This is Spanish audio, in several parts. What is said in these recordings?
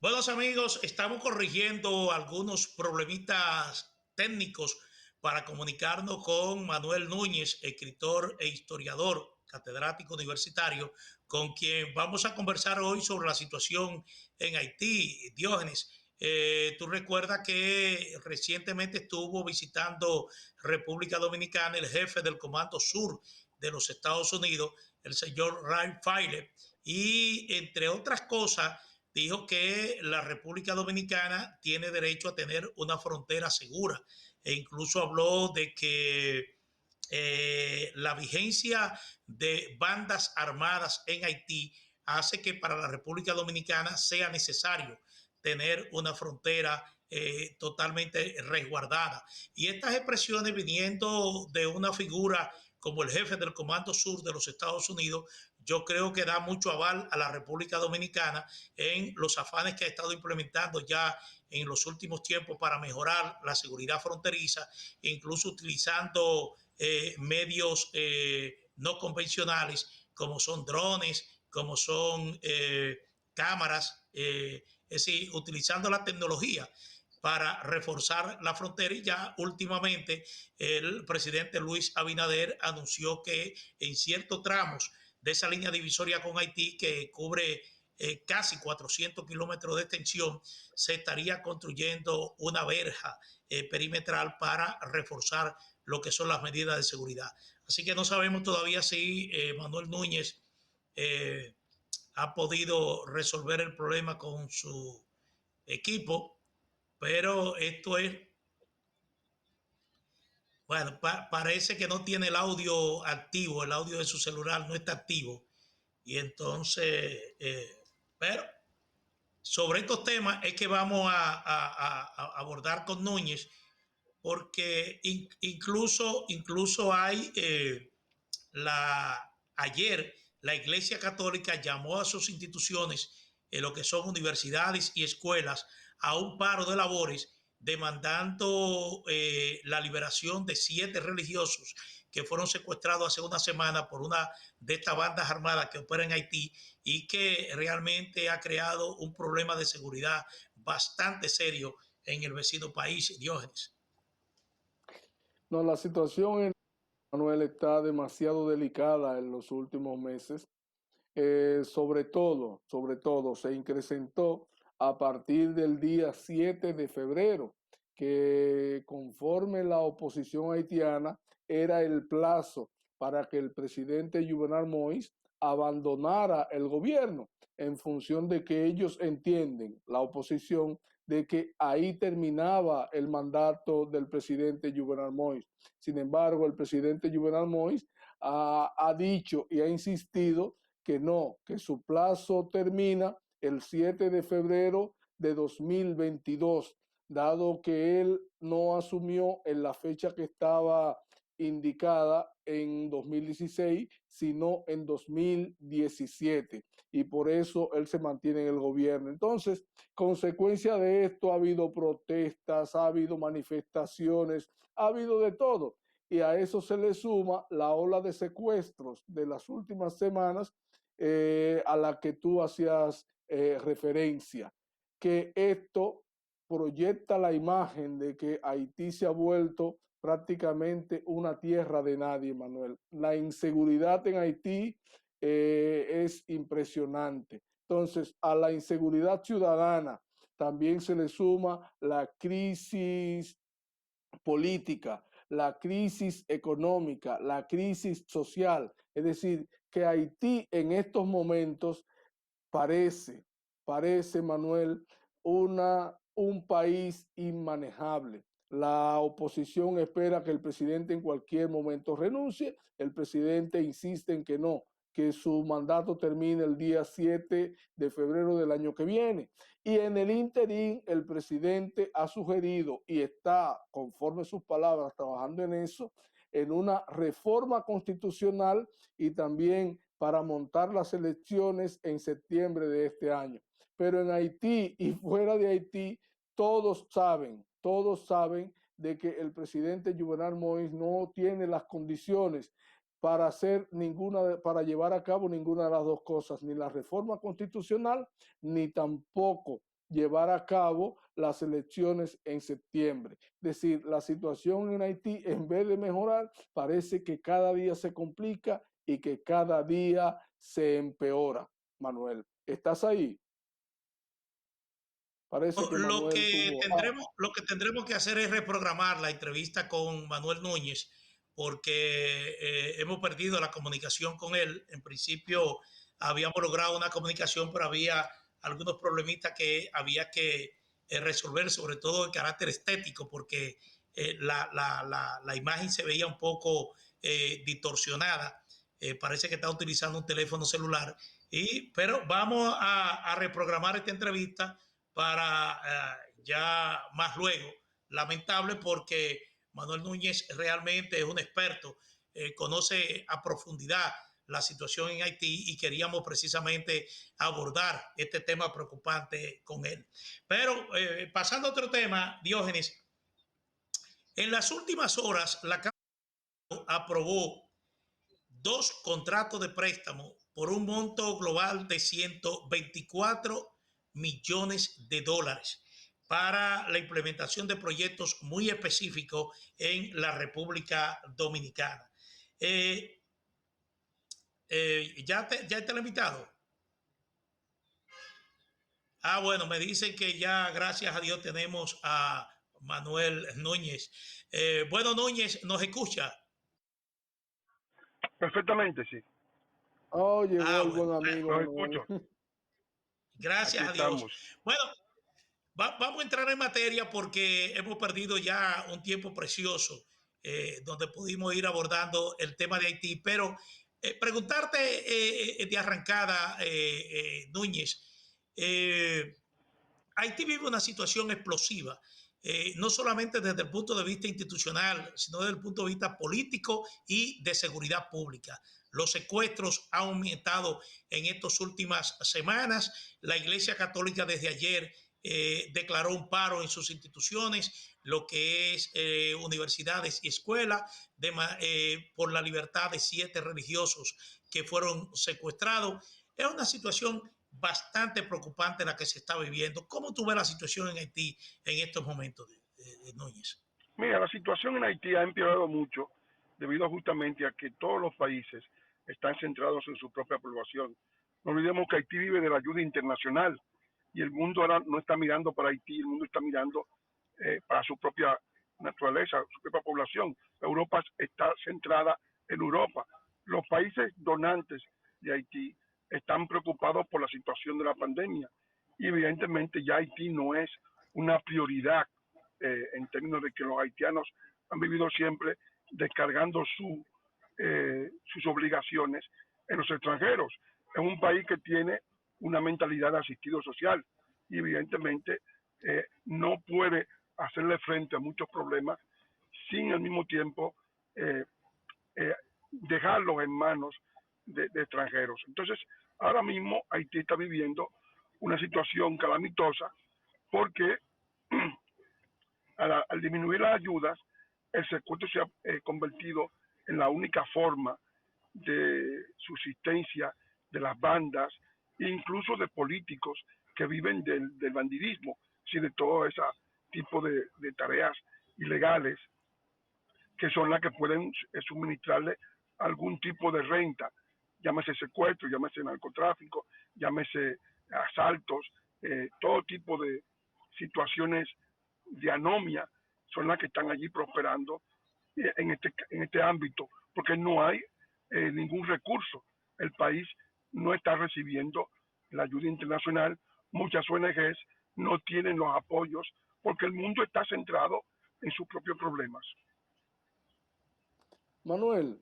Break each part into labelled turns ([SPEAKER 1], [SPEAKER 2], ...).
[SPEAKER 1] Buenos amigos, estamos corrigiendo algunos problemitas técnicos para comunicarnos con Manuel Núñez, escritor e historiador, catedrático universitario, con quien vamos a conversar hoy sobre la situación en Haití. Diógenes, tú recuerdas que recientemente estuvo visitando República Dominicana el jefe del Comando Sur de los Estados Unidos, el señor Ryan File, y entre otras cosas, dijo que la República Dominicana tiene derecho a tener una frontera segura e incluso habló de que la vigencia de bandas armadas en Haití hace que para la República Dominicana sea necesario tener una frontera totalmente resguardada. Y estas expresiones viniendo de una figura como el jefe del Comando Sur de los Estados Unidos, yo creo que da mucho aval a la República Dominicana en los afanes que ha estado implementando ya en los últimos tiempos para mejorar la seguridad fronteriza, incluso utilizando medios no convencionales como son drones, como son cámaras, es decir, utilizando la tecnología para reforzar la frontera. Y ya últimamente el presidente Luis Abinader anunció que en ciertos tramos de esa línea divisoria con Haití, que cubre casi 400 kilómetros de extensión, se estaría construyendo una verja perimetral para reforzar lo que son las medidas de seguridad. Así que no sabemos todavía si Manuel Núñez eh, ha podido resolver el problema con su equipo, pero esto es, bueno, parece que no tiene el audio activo, el audio de su celular no está activo. Y entonces, pero sobre estos temas es que vamos a abordar con Núñez, porque incluso hay ayer la Iglesia Católica llamó a sus instituciones, lo que son universidades y escuelas, a un paro de labores demandando la liberación de 7 religiosos que fueron secuestrados hace una semana por una de estas bandas armadas que operan en Haití y que realmente ha creado un problema de seguridad bastante serio en el vecino país, Diógenes.
[SPEAKER 2] No, la situación en Manuel está demasiado delicada en los últimos meses. Sobre todo, se incrementó a partir del día 7 de febrero, que conforme la oposición haitiana era el plazo para que el presidente Juvenal Moïse abandonara el gobierno en función de que ellos entienden, la oposición, de que ahí terminaba el mandato del presidente Juvenal Moïse. Sin embargo, el presidente Juvenal Moïse ha dicho y ha insistido que no, que su plazo termina el 7 de febrero de 2022, dado que él no asumió en la fecha que estaba indicada en 2016, sino en 2017, y por eso él se mantiene en el gobierno. Entonces, consecuencia de esto, ha habido protestas, ha habido manifestaciones, ha habido de todo, y a eso se le suma la ola de secuestros de las últimas semanas, a la que tú hacías referencia, que esto proyecta la imagen de que Haití se ha vuelto prácticamente una tierra de nadie, Manuel. La inseguridad en Haití es impresionante. Entonces, a la inseguridad ciudadana también se le suma la crisis política, la crisis económica, la crisis social. Es decir, que Haití en estos momentos parece, parece, Manuel, un país inmanejable. La oposición espera que el presidente en cualquier momento renuncie. El presidente insiste en que no, que su mandato termine el día 7 de febrero del año que viene. Y en el interín, el presidente ha sugerido y está, conforme a sus palabras, trabajando en eso, en una reforma constitucional y también para montar las elecciones en septiembre de este año. Pero en Haití y fuera de Haití, todos saben de que el presidente Juvenal Moïse no tiene las condiciones para para llevar a cabo ninguna de las dos cosas, ni la reforma constitucional, ni tampoco llevar a cabo las elecciones en septiembre. Es decir, la situación en Haití, en vez de mejorar, parece que cada día se complica y que cada día se empeora. Manuel, ¿estás ahí? Parece que Manuel tuvo...
[SPEAKER 1] Lo que tendremos que hacer es reprogramar la entrevista con Manuel Núñez porque hemos perdido la comunicación con él. En principio habíamos logrado una comunicación, pero había algunos problemitas que había que resolver, sobre todo de carácter estético, porque la imagen se veía un poco distorsionada. Parece que está utilizando un teléfono celular, pero vamos a reprogramar esta entrevista para ya más luego. Lamentable porque Manuel Núñez realmente es un experto, conoce a profundidad la situación en Haití y queríamos precisamente abordar este tema preocupante con él. Pero pasando a otro tema, Diógenes, en las últimas horas la Cámara aprobó 2 contratos de préstamo por un monto global de 124 millones de dólares para la implementación de proyectos muy específicos en la República Dominicana. ¿Ya está el invitado? Bueno, me dicen que ya, gracias a Dios, tenemos a Manuel Núñez. Bueno, Núñez, ¿nos escucha?
[SPEAKER 3] Perfectamente, sí.
[SPEAKER 2] Oh, llegó el
[SPEAKER 1] Bueno,
[SPEAKER 2] buen amigo
[SPEAKER 3] Los
[SPEAKER 2] Manuel.
[SPEAKER 3] escucho. Aquí
[SPEAKER 1] gracias a Dios.
[SPEAKER 3] estamos.
[SPEAKER 1] Bueno, vamos a entrar en materia porque hemos perdido ya un tiempo precioso donde pudimos ir abordando el tema de Haití, pero preguntarte de arrancada, Núñez, Haití vive una situación explosiva, no solamente desde el punto de vista institucional, sino desde el punto de vista político y de seguridad pública. Los secuestros han aumentado en estas últimas semanas. La Iglesia Católica desde ayer declaró un paro en sus instituciones, lo que es universidades y escuelas, por la libertad de 7 religiosos que fueron secuestrados. Es una situación bastante preocupante la que se está viviendo. ¿Cómo tú ves la situación en Haití en estos momentos, Núñez?
[SPEAKER 3] Mira, la situación en Haití ha empeorado mucho debido justamente a que todos los países están centrados en su propia población. No olvidemos que Haití vive de la ayuda internacional y el mundo ahora no está mirando para Haití, el mundo está mirando para su propia naturaleza, su propia población. Europa está centrada en Europa. Los países donantes de Haití están preocupados por la situación de la pandemia y evidentemente ya Haití no es una prioridad en términos de que los haitianos han vivido siempre descargando sus obligaciones en los extranjeros. Es un país que tiene una mentalidad de asistido social y evidentemente no puede hacerle frente a muchos problemas sin al mismo tiempo eh, dejarlos en manos de extranjeros. Entonces, ahora mismo Haití está viviendo una situación calamitosa porque al disminuir las ayudas, el secuestro se ha convertido en la única forma de subsistencia de las bandas e incluso de políticos que viven del bandidismo, y de todo ese tipo de tareas ilegales que son las que pueden suministrarle algún tipo de renta, llámese secuestro, llámese narcotráfico, llámese asaltos, todo tipo de situaciones de anomia son las que están allí prosperando en este ámbito, porque no hay ningún recurso. El país no está recibiendo la ayuda internacional, muchas ONGs no tienen los apoyos porque el mundo está centrado en sus propios problemas.
[SPEAKER 2] Manuel,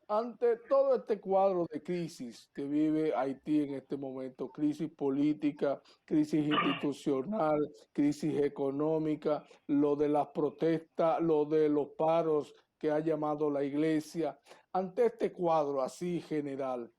[SPEAKER 2] ante todo este cuadro de crisis que vive Haití en este momento, crisis política, crisis institucional, crisis económica, lo de las protestas, lo de los paros que ha llamado la iglesia, ante este cuadro así general,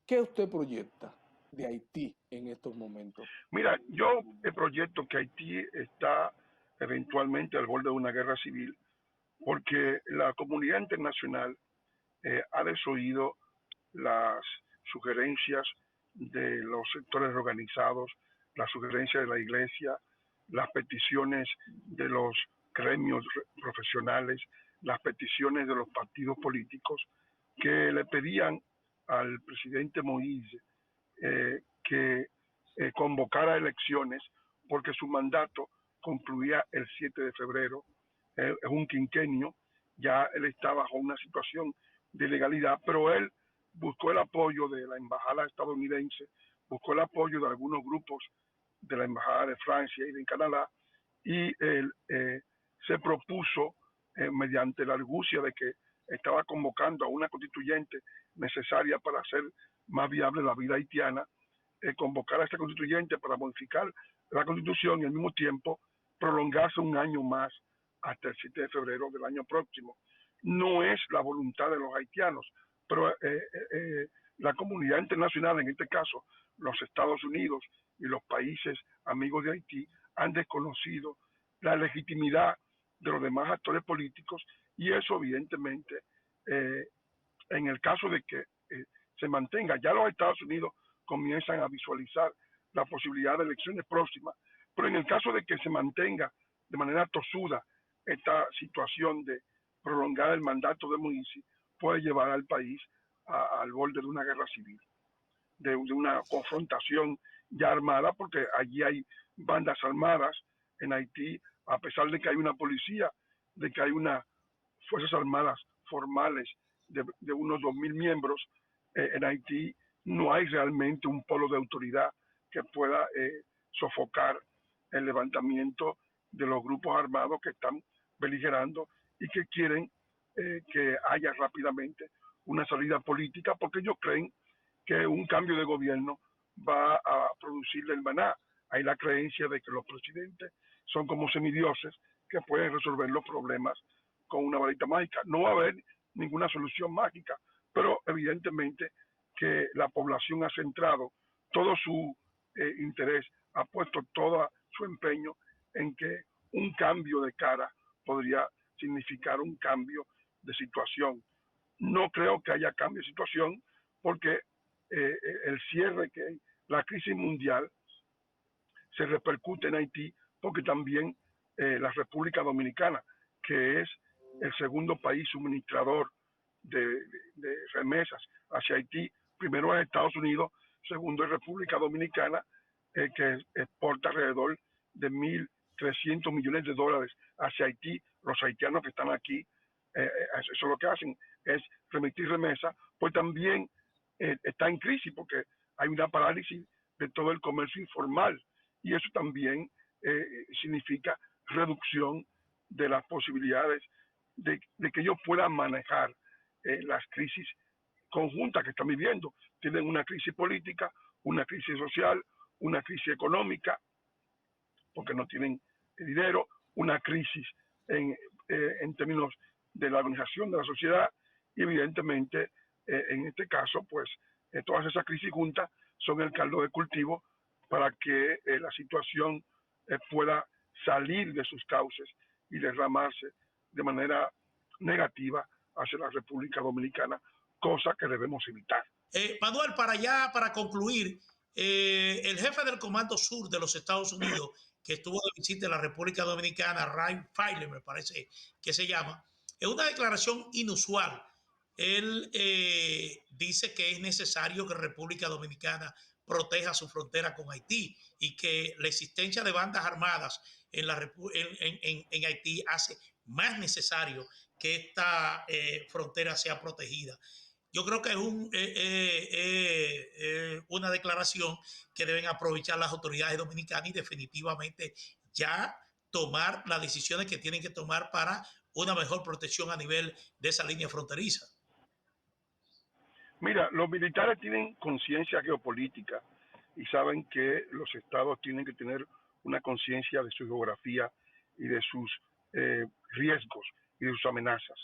[SPEAKER 2] ¿qué usted proyecta de Haití en estos momentos?
[SPEAKER 3] Mira, yo proyecto que Haití está eventualmente al borde de una guerra civil porque la comunidad internacional ha desoído las sugerencias de los sectores organizados, las sugerencias de la Iglesia, las peticiones de los gremios profesionales, las peticiones de los partidos políticos que le pedían al presidente Moïse que convocara elecciones porque su mandato concluía el 7 de febrero, es un quinquenio, ya él está bajo una situación de legalidad, pero él buscó el apoyo de la embajada estadounidense, buscó el apoyo de algunos grupos de la embajada de Francia y de Canadá, y él se propuso, mediante la argucia de que estaba convocando a una constituyente necesaria para hacer más viable la vida haitiana, convocar a esta constituyente para modificar la constitución y al mismo tiempo prolongarse un año más hasta el 7 de febrero del año próximo. No es la voluntad de los haitianos, pero la comunidad internacional, en este caso los Estados Unidos y los países amigos de Haití, han desconocido la legitimidad de los demás actores políticos, y eso evidentemente, en el caso de que se mantenga, ya los Estados Unidos comienzan a visualizar la posibilidad de elecciones próximas, pero en el caso de que se mantenga de manera tosuda esta situación de prolongar el mandato de Moïse, puede llevar al país al borde de una guerra civil, de una confrontación ya armada, porque allí hay bandas armadas en Haití, a pesar de que hay una policía, de que hay unas fuerzas armadas formales de unos 2.000 miembros, en Haití no hay realmente un polo de autoridad que pueda sofocar el levantamiento de los grupos armados que están beligerando y que quieren que haya rápidamente una salida política, porque ellos creen que un cambio de gobierno va a producirle el maná. Hay la creencia de que los presidentes son como semidioses que pueden resolver los problemas con una varita mágica. No va a haber ninguna solución mágica, pero evidentemente que la población ha centrado todo su interés, ha puesto todo su empeño en que un cambio de cara podría significar un cambio de situación. No creo que haya cambio de situación porque el cierre que hay, la crisis mundial se repercute en Haití, porque también la República Dominicana, que es el segundo país suministrador de remesas hacia Haití, primero es Estados Unidos, segundo es República Dominicana, que exporta alrededor de 1.300 millones de dólares hacia Haití. Los haitianos que están aquí, eso lo que hacen es remitir remesas, pues también está en crisis porque hay una parálisis de todo el comercio informal, y eso también significa reducción de las posibilidades de que ellos puedan manejar las crisis conjuntas que están viviendo. Tienen una crisis política, una crisis social, una crisis económica, porque no tienen dinero, una crisis en términos de la organización de la sociedad, y evidentemente en este caso, pues todas esas crisis juntas son el caldo de cultivo para que la situación pueda salir de sus cauces y derramarse de manera negativa hacia la República Dominicana, cosa que debemos evitar.
[SPEAKER 1] Manuel, para concluir, el jefe del Comando Sur de los Estados Unidos, que estuvo de visita en la República Dominicana, Ryan Feiler, me parece que se llama, es una declaración inusual. Él dice que es necesario que República Dominicana proteja su frontera con Haití y que la existencia de bandas armadas en Haití hace más necesario que esta frontera sea protegida. Yo creo que es una declaración que deben aprovechar las autoridades dominicanas y definitivamente ya tomar las decisiones que tienen que tomar para una mejor protección a nivel de esa línea fronteriza.
[SPEAKER 3] Mira, los militares tienen conciencia geopolítica y saben que los estados tienen que tener una conciencia de su geografía y de sus riesgos y de sus amenazas.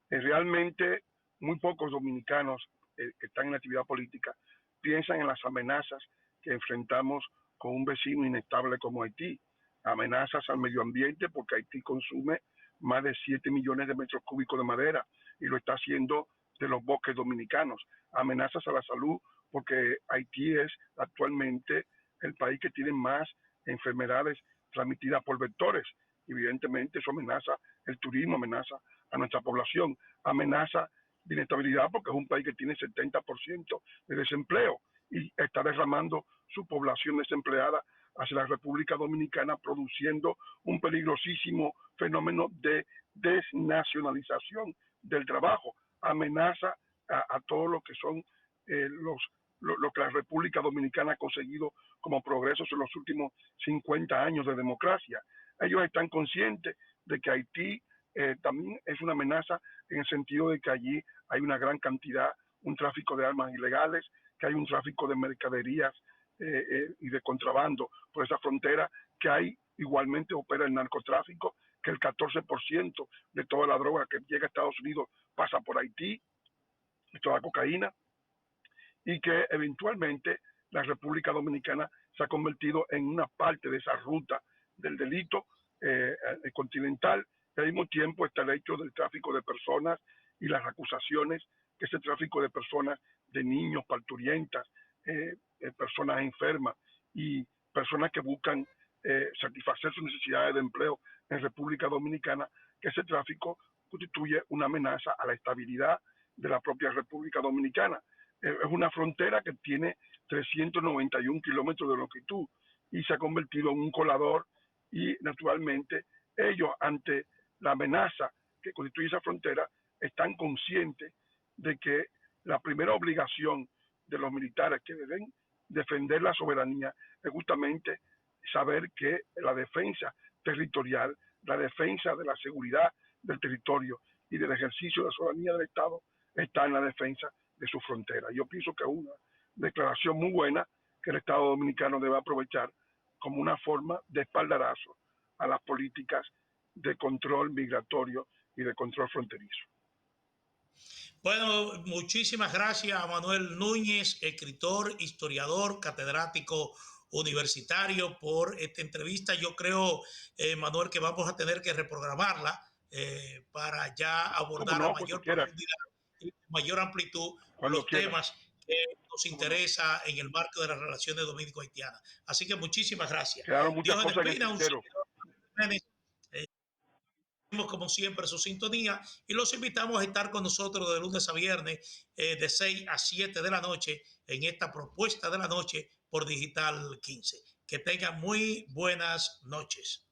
[SPEAKER 3] Realmente muy pocos dominicanos que están en la actividad política piensan en las amenazas que enfrentamos con un vecino inestable como Haití, amenazas al medio ambiente porque Haití consume más de 7 millones de metros cúbicos de madera y lo está haciendo de los bosques dominicanos, amenazas a la salud porque Haití es actualmente el país que tiene más enfermedades transmitidas por vectores. Evidentemente eso amenaza el turismo, amenaza a nuestra población, amenaza de inestabilidad porque es un país que tiene 70% de desempleo y está derramando su población desempleada hacia la República Dominicana, produciendo un peligrosísimo fenómeno de desnacionalización del trabajo. Amenaza a todo lo que son lo que la República Dominicana ha conseguido como progresos en los últimos 50 años de democracia. Ellos están conscientes de que Haití también es una amenaza en el sentido de que allí hay una gran cantidad, un tráfico de armas ilegales, que hay un tráfico de mercaderías y de contrabando por esa frontera, que hay igualmente opera el narcotráfico, que el 14% de toda la droga que llega a Estados Unidos pasa por Haití, toda la cocaína, y que eventualmente la República Dominicana se ha convertido en una parte de esa ruta del delito continental, y al mismo tiempo está el hecho del tráfico de personas y las acusaciones que ese tráfico de personas, de niños, parturientas, personas enfermas y personas que buscan satisfacer sus necesidades de empleo en República Dominicana, que ese tráfico constituye una amenaza a la estabilidad de la propia República Dominicana. Es una frontera que tiene 391 kilómetros de longitud y se ha convertido en un colador, y naturalmente ellos, ante la amenaza que constituye esa frontera, están conscientes de que la primera obligación de los militares que deben defender la soberanía es justamente saber que la defensa territorial, la defensa de la seguridad del territorio y del ejercicio de la soberanía del Estado está en la defensa de su frontera. Yo pienso que es una declaración muy buena que el Estado Dominicano debe aprovechar como una forma de espaldarazo a las políticas de control migratorio y de control fronterizo.
[SPEAKER 1] Bueno, muchísimas gracias a Manuel Núñez, escritor, historiador, catedrático universitario, por esta entrevista. Yo creo, Manuel, que vamos a tener que reprogramarla para ya abordar a mayor profundidad y mayor amplitud los temas que nos interesa en el marco de las relaciones dominico-haitianas. Así que muchísimas gracias.
[SPEAKER 3] Quedaron muchas cosas en el tintero.
[SPEAKER 1] Como siempre su sintonía y los invitamos a estar con nosotros de lunes a viernes de 6 a 7 de la noche en esta propuesta de la noche por Digital 15. Que tengan muy buenas noches.